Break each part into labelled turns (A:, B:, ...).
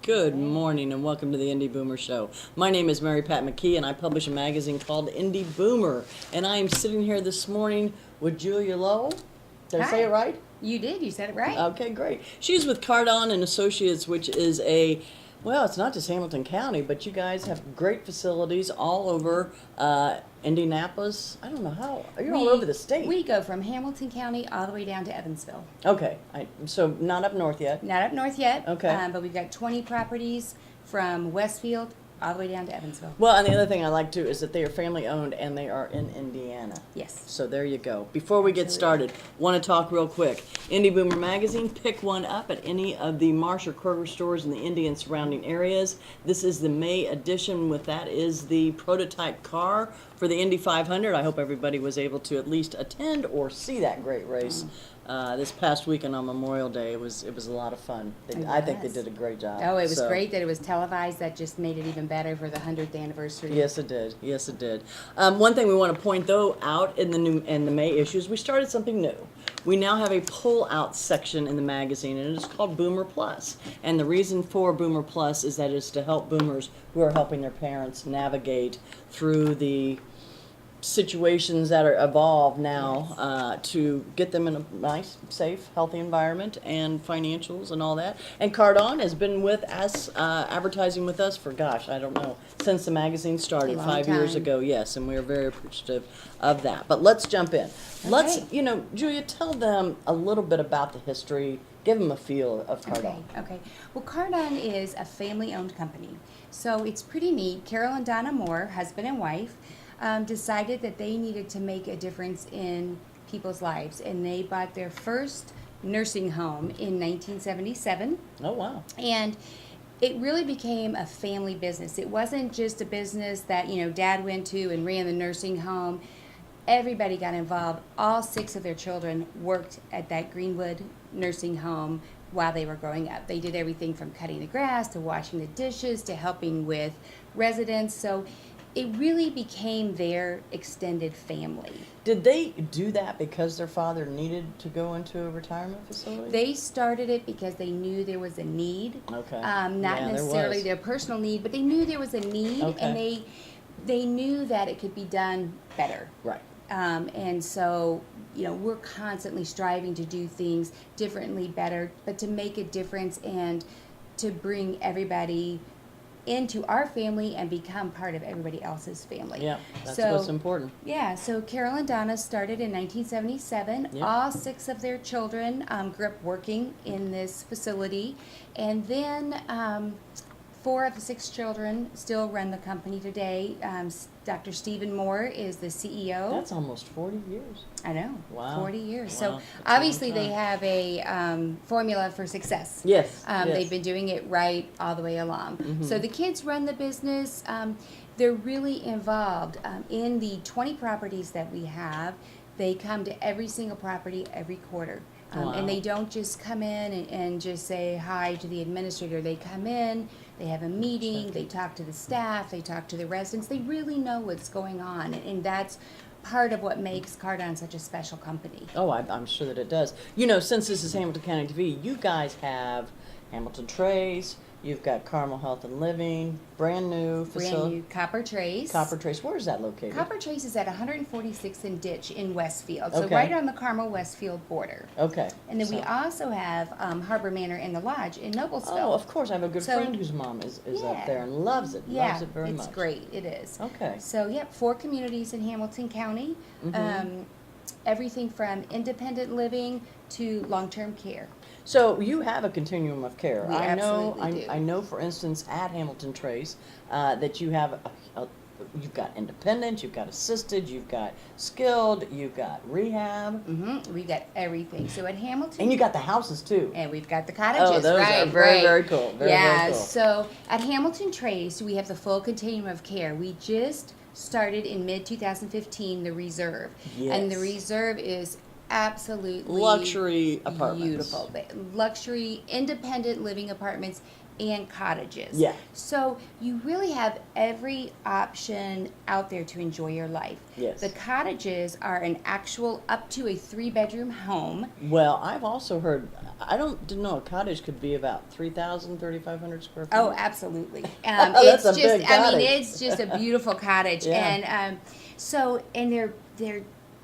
A: Good morning and welcome to the Indy Boomer Show. My name is Mary Pat McKee and I publish a magazine called Indy Boomer. And I am sitting here this morning with Julia Lowe. Did I say it right?
B: You did. You said it right.
A: Okay, great. She's with CarDon and Associates, which is well, it's not just Hamilton County, but you guys have great facilities all over Indianapolis. I don't know how. You're all over the state.
B: We go from Hamilton County all the way down to Evansville.
A: Okay. So not up north yet?
B: Not up north yet.
A: Okay.
B: But we've got 20 properties from Westfield all the way down to Evansville.
A: Well, and the other thing I like too is that they are family owned and they are in Indiana.
B: Yes.
A: So there you go. Before we get started, want to talk real quick. Indy Boomer Magazine, pick one up at any of the Marsh or Kroger stores in the Indy and surrounding areas. This is the May edition. With that is the prototype car for the Indy 500. I hope everybody was able to at least attend or see that great race. This past weekend on Memorial Day, it was a lot of fun. I think they did a great job.
B: Oh, it was great that it was televised. That just made it even better for the 100th anniversary.
A: Yes, it did. Yes, it did. One thing we want to point though out in the May issues, we started something new. We now have a pull-out section in the magazine, and it is called Boomer Plus. And the reason for Boomer Plus is that it's to help boomers who are helping their parents navigate through the situations that are evolved now to get them in a nice, safe, healthy environment and financials and all that. And CarDon has been with us, advertising with us for, gosh, I don't know, since the magazine started 5 years ago. Yes, and we are very appreciative of that. But let's jump in. Let's, Julia, tell them a little bit about the history. Give them a feel of CarDon.
B: Okay. Well, CarDon is a family-owned company. So it's pretty neat. Carol and Donna Moore, husband and wife, decided that they needed to make a difference in people's lives, and they bought their first nursing home in 1977.
A: Oh, wow.
B: And it really became a family business. It wasn't just a business that, Dad went to and ran the nursing home. Everybody got involved. All 6 of their children worked at that Greenwood nursing home while they were growing up. They did everything from cutting the grass to washing the dishes to helping with residents. So it really became their extended family.
A: Did they do that because their father needed to go into a retirement facility?
B: They started it because they knew there was a need.
A: Okay.
B: Not necessarily their personal need, but they knew there was a need, and they knew that it could be done better.
A: Right.
B: And so, we're constantly striving to do things differently, better, but to make a difference and to bring everybody into our family and become part of everybody else's family.
A: Yeah, that's what's important.
B: Yeah, so Carol and Donna started in 1977. Yep. All 6 of their children grew up working in this facility. And then 4 of the 6 children still run the company today. Dr. Stephen Moore is the CEO.
A: That's almost 40 years.
B: I know.
A: Wow.
B: 40 years.
A: Wow.
B: So obviously they have a formula for success.
A: Yes.
B: They've been doing it right all the way along. Mm-hmm. So the kids run the business. They're really involved in the 20 properties that we have. They come to every single property every quarter.
A: Wow.
B: And they don't just come in and just say hi to the administrator. They come in, they have a meeting, they talk to the staff, they talk to the residents. They really know what's going on, and that's part of what makes CarDon such a special company.
A: Oh, I'm sure that it does. Since this is Hamilton County TV, you guys have Hamilton Trace, you've got Carmel Health and Living, brand new facility.
B: Brand new Copper Trace.
A: Copper Trace, where is that located?
B: Copper Trace is at 146th and Ditch in Westfield, so right on the Carmel-Westfield border.
A: Okay.
B: And then we also have Harbor Manor and the Lodge in Noblesville.
A: Oh, of course. I have a good friend whose mom is up there and loves it. Loves it very much.
B: It's great. It is.
A: Okay.
B: So, 4 communities in Hamilton County. Mm-hmm. Everything from independent living to long-term care.
A: So you have a continuum of care.
B: We absolutely do.
A: I know, for instance, at Hamilton Trace, that you have you've got independent, you've got assisted, you've got skilled, you've got rehab.
B: Mm-hmm. We've got everything. So at Hamilton,
A: and you got the houses too.
B: And we've got the cottages.
A: Oh, those are very cool. Very cool.
B: So at Hamilton Trace, we have the full continuum of care. We just started in mid-2015 the Reserve, and the Reserve is absolutely
A: luxury apartments.
B: Beautiful. Luxury independent living apartments and cottages.
A: Yeah.
B: So you really have every option out there to enjoy your life.
A: Yes.
B: The cottages are an actual up to a 3-bedroom home.
A: Well, I've also heard, didn't know a cottage could be about 3,000, 3,500 square feet.
B: Oh, absolutely.
A: That's a big
B: I
A: cottage.
B: mean, it's just a beautiful cottage.
A: Yeah.
B: And they're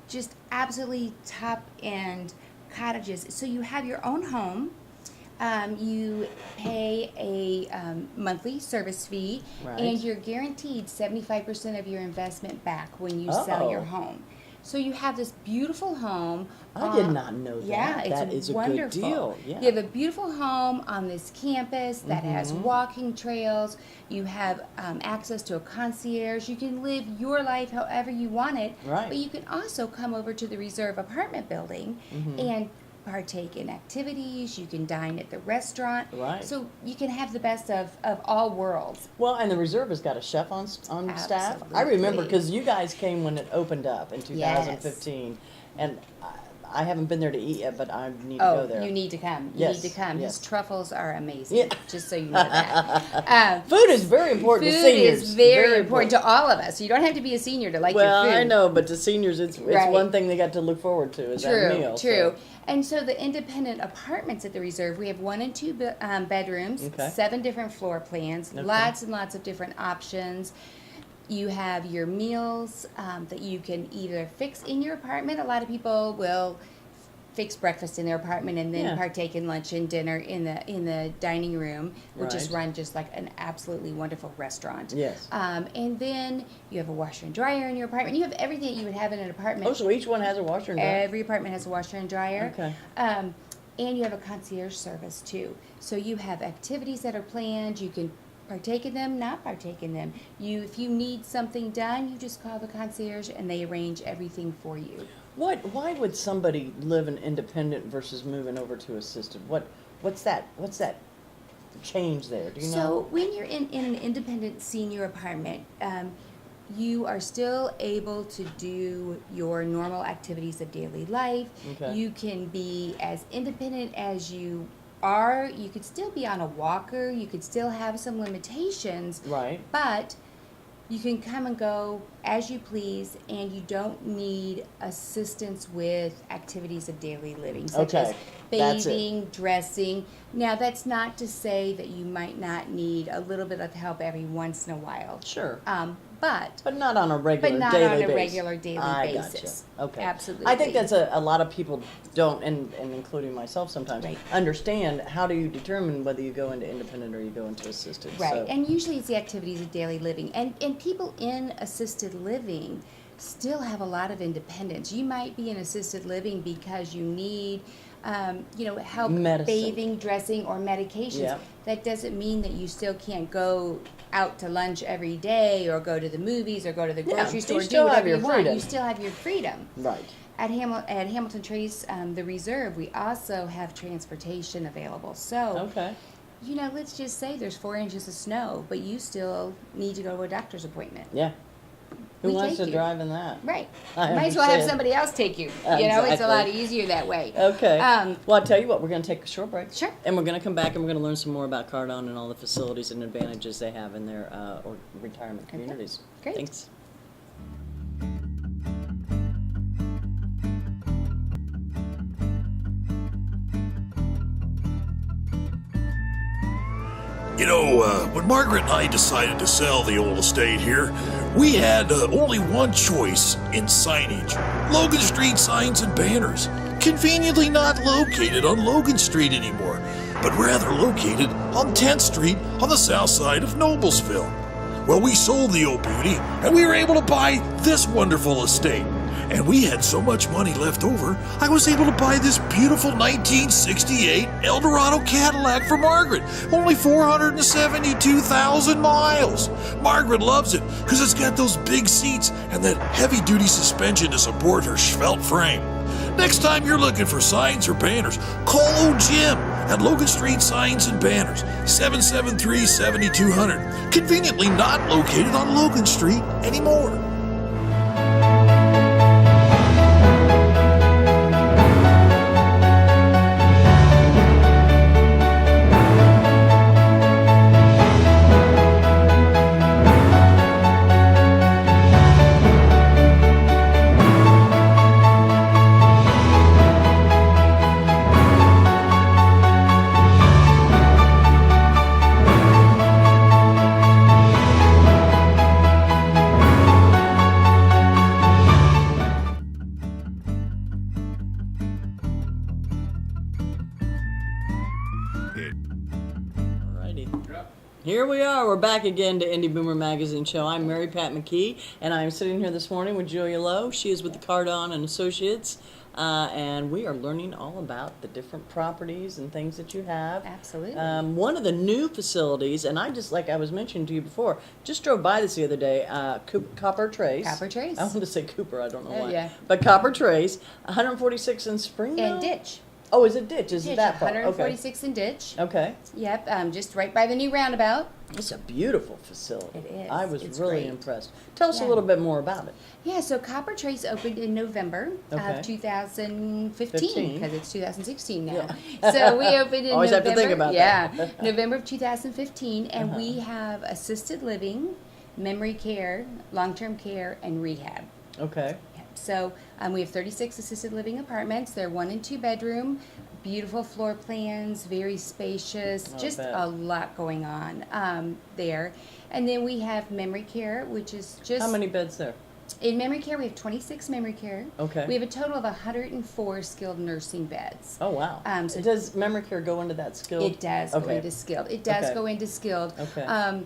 B: just absolutely top end cottages. So you have your own home. You pay a monthly service fee,
A: Right.
B: and you're guaranteed 75% of your investment back when you sell your home. So you have this beautiful home.
A: I did not know that.
B: Yeah, it's
A: That is
B: wonderful.
A: a good deal. Yeah.
B: You have a beautiful home on this campus that has walking trails. You have access to a concierge. You can live your life however you want it.
A: Right.
B: But you can also come over to the Reserve apartment building and partake in activities. You can dine at the restaurant.
A: Right.
B: So you can have the best of all worlds.
A: Well, and the Reserve has got a chef on staff.
B: Absolutely.
A: I remember because you guys came when it opened up in 2015, and I haven't been there to eat yet, but I need to go there.
B: You need to come. You
A: Yes,
B: need to come.
A: yes.
B: His truffles are amazing.
A: Yeah.
B: Just so you know that.
A: Food is very important to
B: Food
A: seniors.
B: is very important to all of us. You don't have to be a senior to like
A: Well,
B: your food.
A: I know, but to seniors, it's
B: Right.
A: one thing they got to look forward to is that meal.
B: True.
A: So.
B: And so the independent apartments at the Reserve, we have 1 and 2 bedrooms,
A: Okay.
B: 7 different floor plans,
A: Okay.
B: lots and lots of different options. You have your meals that you can either fix in your apartment. A lot of people will fix breakfast in their apartment and then partake in lunch and dinner in the dining room, which is
A: Right.
B: run just like an absolutely wonderful restaurant.
A: Yes.
B: And then you have a washer and dryer in your apartment. You have everything that you would have in an apartment.
A: Oh, so each one has a washer and dryer?
B: Every apartment has a washer and dryer.
A: Okay.
B: And you have a concierge service too. So you have activities that are planned. You can partake in them, not partake in them. If you need something done, you just call the concierge and they arrange everything for you.
A: Why would somebody live in independent versus moving over to assisted? What's that change there? Do you know?
B: So when you're in an independent senior apartment, you are still able to do your normal activities of daily life.
A: Okay.
B: You can be as independent as you are. You could still be on a walker. You could still have some limitations.
A: Right.
B: But you can come and go as you please, and you don't need assistance with activities of daily living, such as
A: That's it.
B: bathing, dressing. Now, that's not to say that you might not need a little bit of help every once in a while.
A: Sure.
B: But
A: not on a regular
B: not
A: daily
B: on a
A: basis.
B: regular daily
A: I
B: basis.
A: Gotcha. Okay.
B: Absolutely.
A: I think that's a lot of people don't, and including myself sometimes,
B: Right.
A: understand how do you determine whether you go into independent or you go into assisted.
B: right.
A: So,
B: And usually it's the activities of daily living. And people in assisted living still have a lot of independence. You might be in assisted living because you need help
A: Medicine.
B: bathing, dressing, or medications.
A: Yep.
B: That doesn't mean that you still can't go out to lunch every day or go to the movies or go to the grocery
A: you
B: store, do
A: still have
B: whatever
A: your
B: you want.
A: freedom.
B: You still have your freedom.
A: right.
B: At Hamilton Trace, the Reserve, we also have transportation available. So,
A: Okay.
B: let's just say there's 4 inches of snow, but you still need to go to a doctor's appointment.
A: Yeah. Who
B: We
A: wants
B: take
A: to
B: you.
A: drive in that?
B: Right.
A: I
B: Might as well have
A: understand.
B: somebody else take you. It's a lot
A: Exactly.
B: easier that way.
A: Okay.
B: Um,
A: Well, I'll tell you what, we're going to take a short break.
B: Sure.
A: And we're going to come back and we're going to learn some more about CarDon and all the facilities and advantages they have in their retirement communities.
B: Great.
A: Thanks.
C: When Margaret and I decided to sell the old estate here, we had only one choice in signage: Logan Street signs and banners. Conveniently not located on Logan Street anymore, but rather located on 10th Street on the south side of Noblesville. Well, we sold the old beauty, and we were able to buy this wonderful estate. And we had so much money left over, I was able to buy this beautiful 1968 Eldorado Cadillac for Margaret. Only 472,000 miles. Margaret loves it because it's got those big seats and that heavy-duty suspension to support her svelte frame. Next time you're looking for signs or banners, call old Jim at Logan Street Signs and Banners, 773-7200. Conveniently not located on Logan Street anymore.
A: Here we are. We're back again to Indy Boomer Magazine Show. I'm Mary Pat McKee, and I'm sitting here this morning with Julia Lowe. She is with the CarDon and Associates, and we are learning all about the different properties and things that you have.
B: Absolutely.
A: One of the new facilities, and I just, like I was mentioning to you before, just drove by this the other day, Copper Trace.
B: Copper Trace.
A: I wanted to say Cooper, I don't know why.
B: Yeah.
A: But Copper Trace, 146 in Springville?
B: And Ditch.
A: Oh, is it Ditch? Is
B: Ditch,
A: it that far?
B: 146 in Ditch.
A: Okay.
B: Yep, just right by the new roundabout.
A: It's a beautiful facility.
B: It is.
A: I was
B: It's
A: really
B: great.
A: impressed. Tell us a
B: Yeah.
A: little bit more about it.
B: Yeah, so Copper Trace opened in November
A: Okay.
B: of 2015 because it's 2016 now.
A: Yeah.
B: So we opened in
A: Always have
B: November.
A: to think about
B: yeah,
A: that.
B: November of 2015, and
A: Uh-huh.
B: we have assisted living, memory care, long-term care, and rehab.
A: Okay.
B: So we have 36 assisted living apartments. They're 1 and 2 bedroom, beautiful floor plans, very spacious,
A: I
B: just
A: bet.
B: a lot going on there. And then we have memory care, which is just
A: How many beds there?
B: in memory care. We have 26 memory care.
A: Okay.
B: We have a total of 104 skilled nursing beds.
A: Oh, wow.
B: So
A: Does memory care go into that skill?
B: it does go
A: Okay.
B: into skilled. It does
A: Okay.
B: go into skilled.
A: Okay.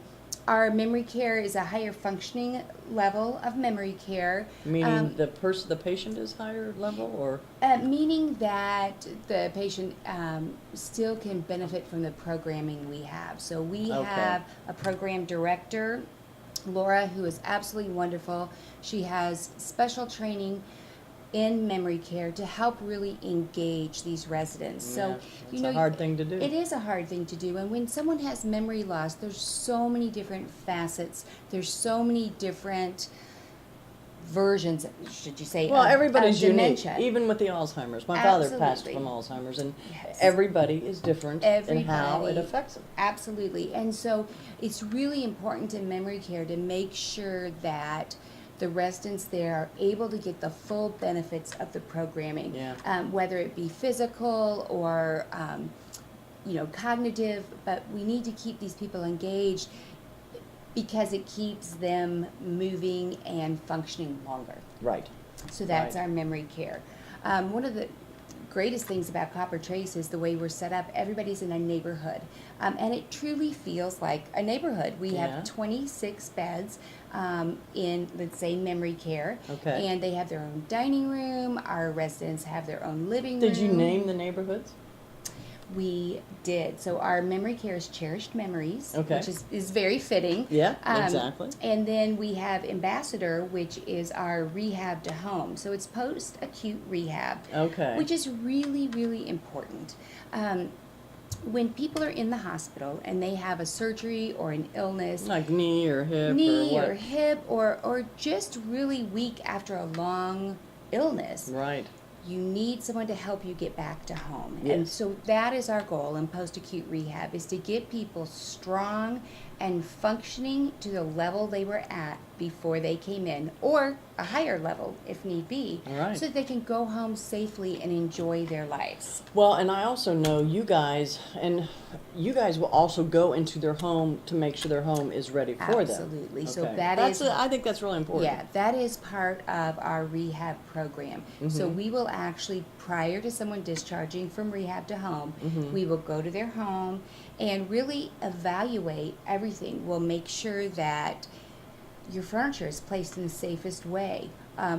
B: Our memory care is a higher functioning level of memory care.
A: Meaning the patient is higher level, or?
B: Meaning that the patient still can benefit from the programming we have. So we
A: Okay.
B: have a program director, Laura, who is absolutely wonderful. She has special training in memory care to help really engage these residents. So,
A: it's a hard thing to do.
B: It is a hard thing to do. And when someone has memory loss, there's so many different facets. There's so many different versions, should you say,
A: Well,
B: of
A: everybody's unique,
B: dementia.
A: even with the Alzheimer's. My father passed
B: Absolutely.
A: from Alzheimer's, and
B: Yes.
A: everybody is different in how it
B: Everybody.
A: affects them.
B: Absolutely. And so it's really important in memory care to make sure that the residents there are able to get the full benefits of the programming,
A: Yeah.
B: whether it be physical or cognitive. But we need to keep these people engaged because it keeps them moving and functioning longer.
A: Right.
B: So that's
A: Right.
B: our memory care. One of the greatest things about Copper Trace is the way we're set up. Everybody's in a neighborhood, and it truly feels like a neighborhood. We
A: Yeah.
B: have 26 beds in, let's say, memory care,
A: Okay.
B: and they have their own dining room. Our residents have their own living room.
A: Did you name the neighborhoods?
B: We did. So our memory care is Cherished Memories,
A: Okay.
B: which is very fitting.
A: Yeah, exactly.
B: And then we have Ambassador, which is our rehab to home. So it's post-acute rehab,
A: Okay.
B: which is really, really important. When people are in the hospital and they have a surgery or an illness,
A: Like knee or hip
B: knee
A: or what?
B: or hip or just really weak after a long illness,
A: Right.
B: you need someone to help you get back to home.
A: Yes.
B: And so that is our goal in post-acute rehab, is to get people strong and functioning to the level they were at before they came in, or a higher level if need be,
A: All right.
B: so that they can go home safely and enjoy their lives.
A: Well, and I also know you guys will also go into their home to make sure their home is ready for them.
B: Absolutely. So
A: Okay.
B: that is
A: I think that's really important.
B: Yeah, that is part of our rehab program. So
A: Mm-hmm.
B: we will actually, prior to someone discharging from rehab to home,
A: Mm-hmm.
B: we will go to their home and really evaluate everything. We'll make sure that your furniture is placed in the safest way.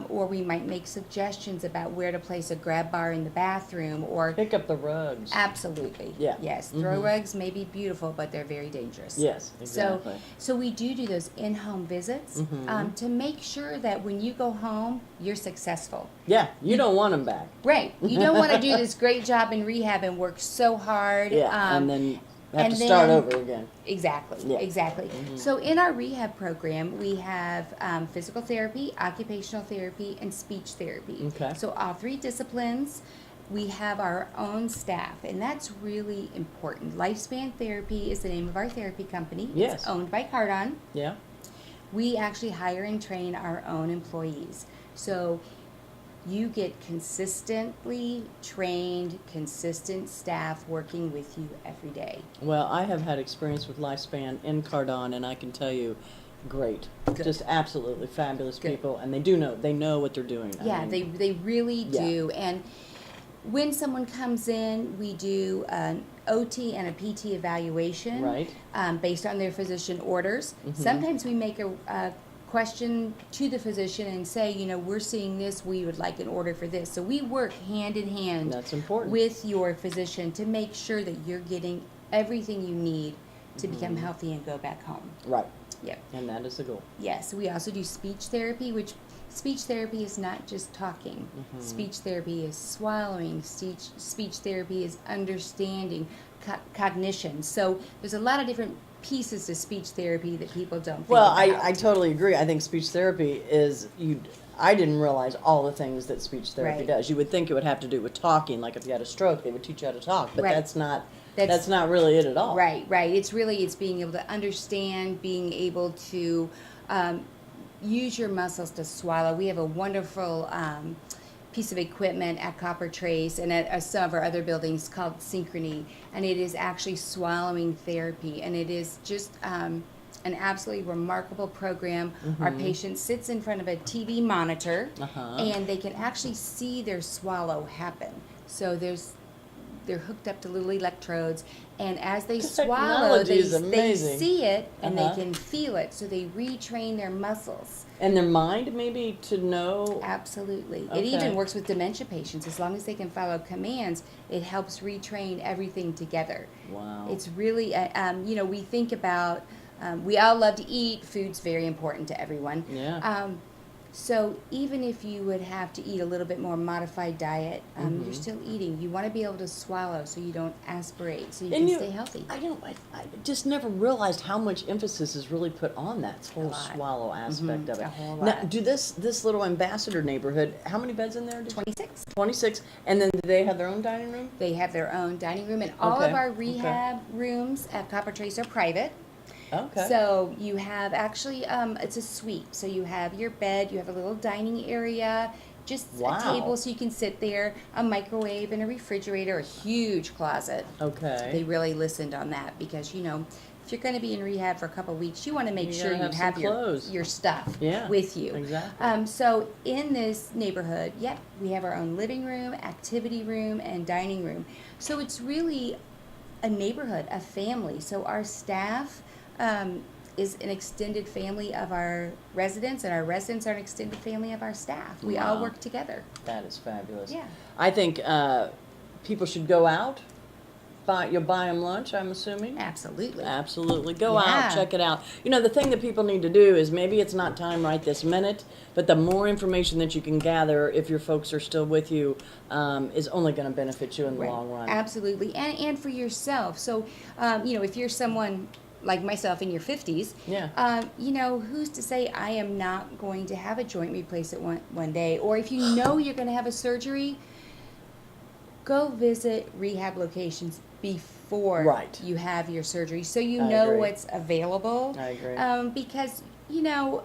B: Or we might make suggestions about where to place a grab bar in the bathroom, or
A: Pick up the rugs.
B: absolutely.
A: Yeah.
B: Yes, throw rugs may be beautiful, but they're very dangerous.
A: Yes, exactly.
B: So we do those in-home visits to make sure that when you go home, you're successful.
A: Yeah, you don't want them back.
B: Right. You don't want to do this great job in rehab and work so hard.
A: Yeah, and then have
B: and
A: to start
B: then-
A: over again.
B: Exactly.
A: Yeah.
B: Exactly. So in our rehab program, we have physical therapy, occupational therapy, and speech therapy.
A: Okay.
B: So all 3 disciplines. We have our own staff, and that's really important. Lifespan Therapy is the name of our therapy company.
A: Yes.
B: It's owned by CarDon.
A: Yeah.
B: We actually hire and train our own employees. So you get consistently trained, consistent staff working with you every day.
A: Well, I have had experience with Lifespan in CarDon, and I can tell you, great.
B: Good.
A: Just absolutely fabulous
B: Good.
A: people, and they know what they're doing. I
B: Yeah,
A: mean,
B: they really
A: Yeah.
B: do. And when someone comes in, we do an OT and a PT evaluation,
A: Right.
B: Based on their physician orders. Sometimes we make a question to the physician and say, you know, we're seeing this, we would like an order for this. So we work hand in hand
A: That's important.
B: with your physician to make sure that you're getting everything you need to become healthy and go back home.
A: Right.
B: Yep.
A: And that is the goal.
B: Yes, we also do speech therapy, which speech therapy is not just talking. Speech therapy is swallowing. Speech therapy is understanding, cognition. So there's a lot of different pieces to speech therapy that people don't think
A: Well,
B: about.
A: I totally agree. I think speech therapy is I didn't realize all the things that speech therapy
B: Right.
A: does. You would think it would have to do with talking, like if you had a stroke, they would teach you how to talk, but
B: Right.
A: that's not
B: That's-
A: not really it at all.
B: Right. It's being able to understand, being able to use your muscles to swallow. We have a wonderful piece of equipment at Copper Trace and at some of our other buildings called Synchrony, and it is actually swallowing therapy, and it is just an absolutely remarkable program. Our patient sits in front of a TV monitor, and they can actually see their swallow happen. So they're hooked up to little electrodes, and as they swallow,
A: Technology is
B: they
A: amazing.
B: see it and
A: Uh-huh.
B: they can feel it, so they retrain their muscles.
A: And their mind maybe to know.
B: Absolutely. It
A: Okay.
B: even works with dementia patients. As long as they can follow commands, it helps retrain everything together.
A: Wow.
B: It's really, you know, we think about, we all love to eat. Food's very important to everyone.
A: Yeah.
B: So even if you would have to eat a little bit more modified diet, you're still eating. You want to be able to swallow so you don't aspirate, so you
A: And
B: can stay healthy.
A: I just never realized how much emphasis is really put on that whole
B: lot.
A: swallow aspect of it.
B: A whole
A: Now,
B: lot.
A: do this little ambassador neighborhood, how many beds in there?
B: 26.
A: 26. And then do they have their own dining room?
B: They have their own dining room, and all
A: Okay,
B: of our
A: okay.
B: rehab rooms at Copper Trace are private.
A: Okay.
B: So you have actually, it's a suite. So you have your bed, you have a little dining area, just
A: Wow.
B: a table so you can sit there, a microwave and a refrigerator, a huge closet.
A: Okay.
B: They really listened on that because, you know, if you're going to be in rehab for a couple of weeks, you want to make
A: You
B: sure
A: gotta
B: you
A: have some
B: have
A: clothes.
B: your stuff
A: Yeah,
B: with you.
A: exactly.
B: So in this neighborhood, yep, we have our own living room, activity room, and dining room. So it's really a neighborhood, a family. So our staff is an extended family of our residents, and our residents are an extended family of our staff. We all
A: Wow.
B: work together.
A: That is fabulous.
B: Yeah.
A: I think people should go out. You'll buy them lunch, I'm assuming?
B: Absolutely.
A: Absolutely. Go
B: Yeah.
A: out, check it out. You know, the thing that people need to do is maybe it's not time right this minute, but the more information that you can gather, if your folks are still with you, is only going to benefit you in the
B: Right.
A: long run.
B: Absolutely. And for yourself. So, you know, if you're someone like myself in your 50s,
A: Yeah.
B: you know, who's to say I am not going to have a joint replacement one day? Or if you know you're going to have a surgery, go visit rehab locations before
A: Right.
B: you have your surgery so you
A: I
B: know
A: agree.
B: what's available.
A: I agree.
B: Because, you know,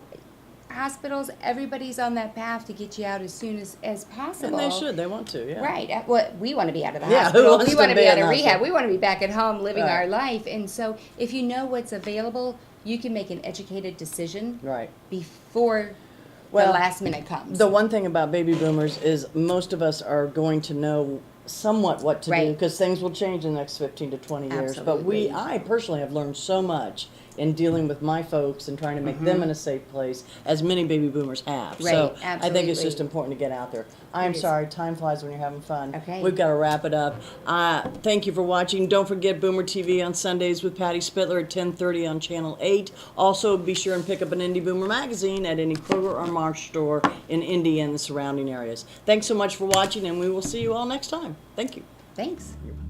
B: hospitals, everybody's on that path to get you out as soon as possible.
A: And they should. They want to, yeah.
B: Right. Well, we want to be out of the
A: Yeah, who
B: hospital.
A: wants
B: We
A: to
B: want to
A: be
B: be out
A: in
B: of
A: the
B: rehab.
A: hospital?
B: We want to be back at home living
A: Right.
B: our life. And so if you know what's available, you can make an educated decision
A: Right.
B: before
A: Well,
B: the last minute comes.
A: The one thing about baby boomers is most of us are going to know somewhat what to do
B: Right.
A: because things will change in the next 15 to 20 years. But
B: Absolutely.
A: I personally have learned so much in dealing with my folks and trying to make them in a safe place, as many baby boomers have. So
B: Right,
A: I think it's
B: absolutely.
A: just important to get out there. I'm
B: It is.
A: sorry, time flies when you're having fun.
B: Okay.
A: We've got to wrap it up. Thank you for watching. Don't forget Boomer TV on Sundays with Patty Spitler at 10:30 on Channel 8. Also, be sure and pick up an Indy Boomer magazine at any Kroger or Marsh store in Indy and the surrounding areas. Thanks so much for watching, and we will see you all next time. Thank you.
B: Thanks.
A: You're welcome.